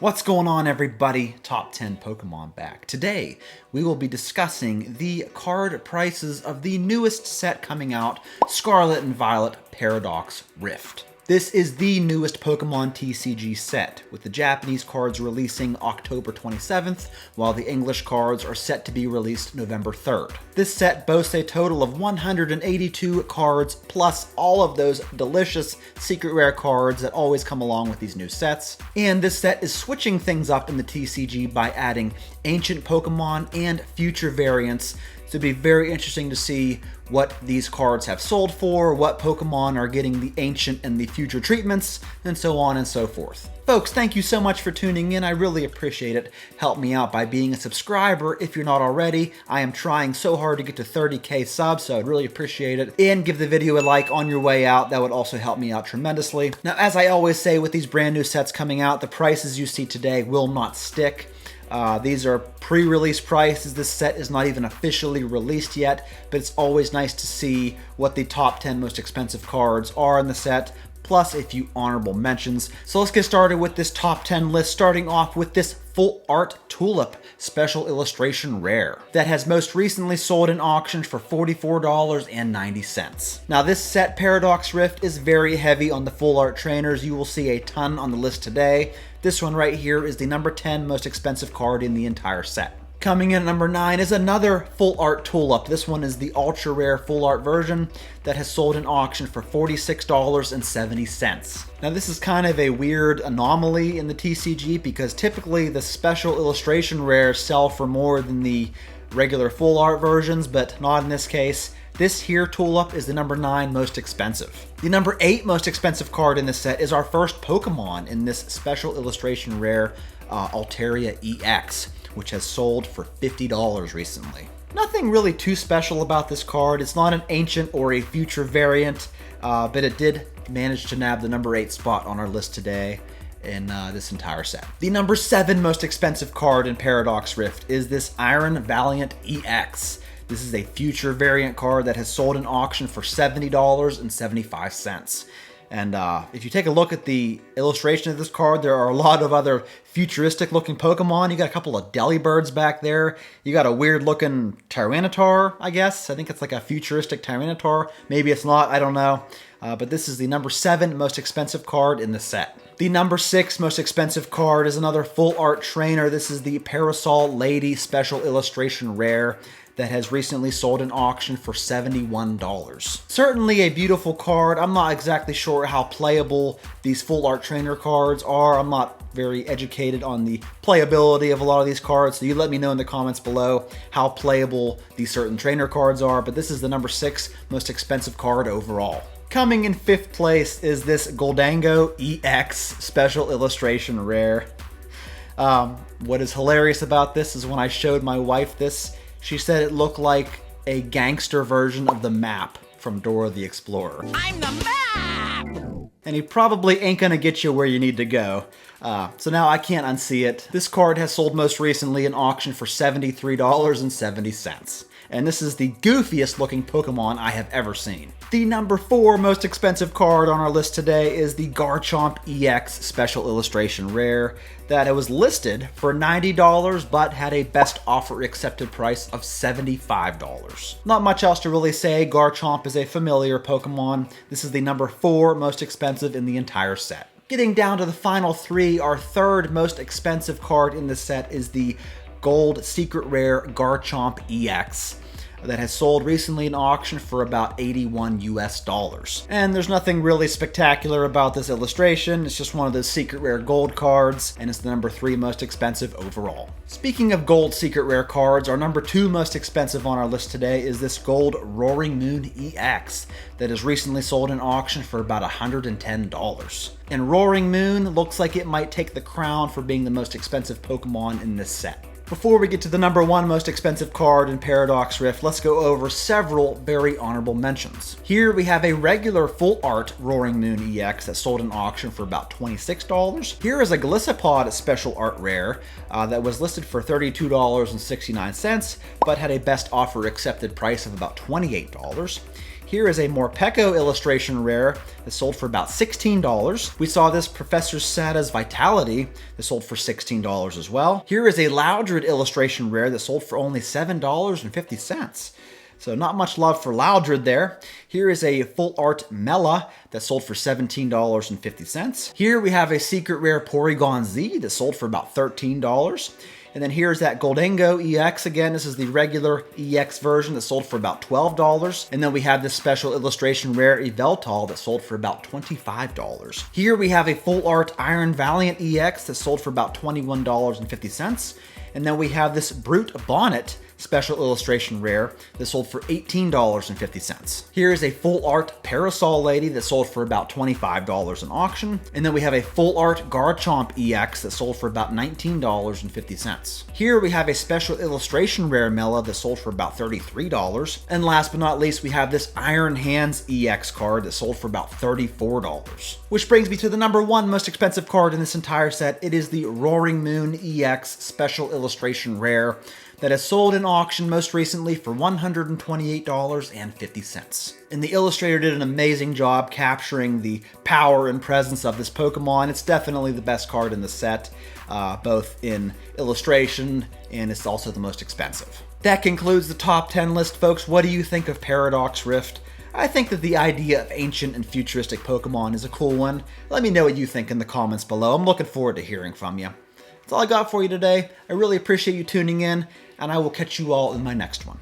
What's going on, everybody? Top 10 Pokemon back. Today, we will be discussing the card prices of the newest set coming out, Scarlet and Violet Paradox Rift. This is the newest Pokemon TCG set, with the Japanese cards releasing October 27th, while the English cards are set to be released November 3rd. This set boasts a total of 182 cards, plus all of those delicious secret rare cards that always come along with these new sets. And this set is switching things up in the TCG by adding ancient Pokemon and future variants. So it'd be very interesting to see what these cards have sold for, what Pokemon are getting the ancient and the future treatments, and so on and so forth. Folks, thank you so much for tuning in. I really appreciate it. Help me out by being a subscriber if you're not already. I am trying so hard to get to 30k subs, so I'd really appreciate it. And give the video a like on your way out. That would also help me out tremendously. Now, as I always say with these brand new sets coming out, the prices you see today will not stick. These are pre-release prices. This set is not even officially released yet, but it's always nice to see what the top 10 most expensive cards are in the set, plus a few honorable mentions. So let's get started with this top 10 list, starting off with this Full Art Tulip Special Illustration Rare that has most recently sold in auction for $44.90. Now, this set, Paradox Rift, is very heavy on the full art trainers. You will see a ton on the list today. This one right here is the number 10 most expensive card in the entire set. Coming in at number 9 is another Full Art Tulip. This one is the ultra rare full art version that has sold in auction for $46.70. Now, this is kind of a weird anomaly in the TCG because typically the special illustration rares sell for more than the regular full art versions, but not in this case. This here Tulip is the number 9 most expensive. The number 8 most expensive card in this set is our first Pokemon in this special illustration rare, Altaria EX, which has sold for $50 recently. Nothing really too special about this card. It's not an ancient or a future variant, but it did manage to nab the number 8 spot on our list today in this entire set. The number 7 most expensive card in Paradox Rift is this Iron Valiant EX. This is a future variant card that has sold in auction for $70.75. And if you take a look at the illustration of this card, there are a lot of other futuristic looking Pokemon. You got a couple of Delibirds back there. You got a weird looking Tyranitar, I guess. I think it's like a futuristic Tyranitar. Maybe it's not, I don't know. But this is the number 7 most expensive card in the set. The number 6 most expensive card is another full art trainer. This is the Parasol Lady Special Illustration Rare that has recently sold in auction for $71. Certainly a beautiful card. I'm not exactly sure how playable these full art trainer cards are. I'm not very educated on the playability of a lot of these cards, so you let me know in the comments below how playable these certain trainer cards are, but this is the number 6 most expensive card overall. Coming in 5th place is this Goldango EX Special Illustration Rare. What is hilarious about this is when I showed my wife this, she said it looked like a gangster version of the map from Dora the Explorer. I'm the map! And he probably ain't gonna get you where you need to go. So now I can't unsee it. This card has sold most recently in auction for $73.70. And this is the goofiest looking Pokemon I have ever seen. The number 4 most expensive card on our list today is the Garchomp EX Special Illustration Rare that it was listed for $90 but had a best offer accepted price of $75. Not much else to really say. Garchomp is a familiar Pokemon. This is the number 4 most expensive in the entire set. Getting down to the final 3, our 3rd most expensive card in the set is the Gold Secret Rare Garchomp EX that has sold recently in auction for about $81 US. And there's nothing really spectacular about this illustration. It's just one of those secret rare gold cards, and it's the number 3 most expensive overall. Speaking of gold secret rare cards, our number 2 most expensive on our list today is this Gold Roaring Moon EX that has recently sold in auction for about $110. And Roaring Moon looks like it might take the crown for being the most expensive Pokemon in this set. Before we get to the number 1 most expensive card in Paradox Rift, let's go over several very honorable mentions. Here we have a regular full art Roaring Moon EX that sold in auction for about $26. Here is a Gliscopod special art rare that was listed for $32.69, but had a best offer accepted price of about $28. Here is a Morpeko illustration rare that sold for about $16. We saw this Professor Sada's Vitality that sold for $16 as well. Here is a Loudred illustration rare that sold for only $7.50. So not much love for Loudred there. Here is a full art Mela that sold for $17.50. Here we have a secret rare Porygon Z that sold for about $13. And then here's that Goldengo EX again. This is the regular EX version that sold for about $12. And then we have this special illustration rare Yveltal that sold for about $25. Here we have a full art Iron Valiant EX that sold for about $21.50. And then we have this Brute Bonnet special illustration rare that sold for $18.50. Here is a full art Parasol Lady that sold for about $25 in auction. And then we have a full art Garchomp EX that sold for about $19.50. Here we have a special illustration rare Mela that sold for about $33. And last but not least, we have this Iron Hands EX card that sold for about $34. Which brings me to the number one most expensive card in this entire set. It is the Roaring Moon EX special illustration rare that has sold in auction most recently for $128.50. And the illustrator did an amazing job capturing the power and presence of this Pokemon. It's definitely the best card in the set, both in illustration, and it's also the most expensive. That concludes the top 10 list, folks. What do you think of Paradox Rift? I think that the idea of ancient and futuristic Pokemon is a cool one. Let me know what you think in the comments below. I'm looking forward to hearing from you. That's all I got for you today. I really appreciate you tuning in, and I will catch you all in my next one.